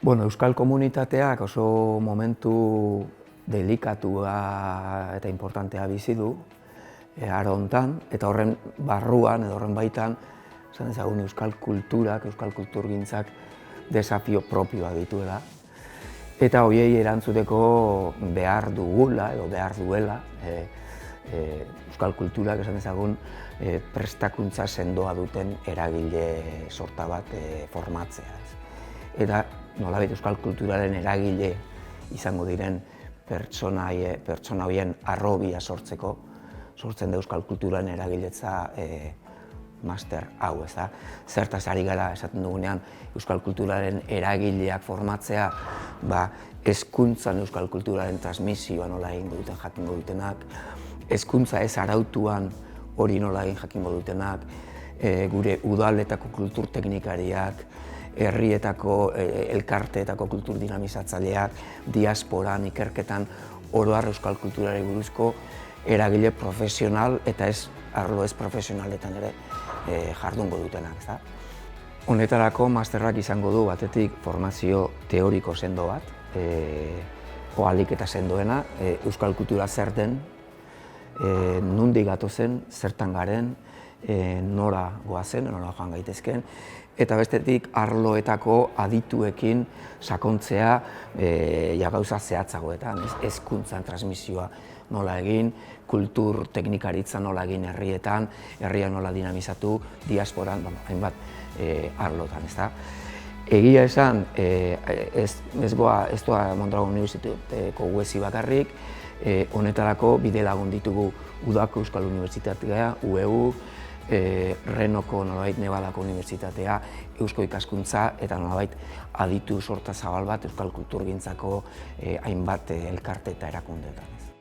Euskal komunitateak oso momentu delikatua eta importantea bizi du aro hontan, eta horren barruan edo horren baitan esan dezagun euskal kulturak, euskal kulturgintzak desafio propioa dituela. Eta horiei erantzuteko behar dugula edo behar duela euskal kulturak esan dezagun prestakuntza sendoa duten eragile sorta bat formatzea. Eta nolabait euskal kulturaren eragile izango diren pertsona horien harrobia sortzen da euskal kulturaren eragiletza master hau, ez da. Zertaz ari gara esaten dugunean euskal kulturaren eragileak formatzea, hezkuntzan euskal kulturaren transmisioa nola egin duten jakingo dutenak, hezkuntza ez arautuan hori nola egin jakingo dutenak, gure udaletako kultur teknikariak, herrietako elkarteetako kultur dinamizatzaileak, diasporan, ikerketan, oro har euskal kulturari buruzko eragile profesional eta arlo ez profesionaletan ere jardungo dutenak. Honetarako masterrak izango du batetik formazio teoriko sendo bat, ahalik eta sendoena, euskal kultura zer den, nondik gatozen, zertan garen, nora goazen, nora joan gaitezken, eta bestetik arloetako adituekin sakontzea gauza zehatzagoetan, hezkuntzan transmisioa nola egin, kultur teknikaritza nola egin herrietan, herria nola dinamizatu, diasporan, hainbat arlotan, ez da. Egia esan, ez doa Mondragon Unibertsitateko wezi bakarrik, honetarako bide lagun ditugu Udako Euskal Unibertsitatea, UEU, Renoko nolabait Nevadako Unibertsitatea, Eusko Ikaskuntza eta nolabait aditu sorta zabal bat Euskal Kulturgintzako hainbat elkarte eta erakundeetan.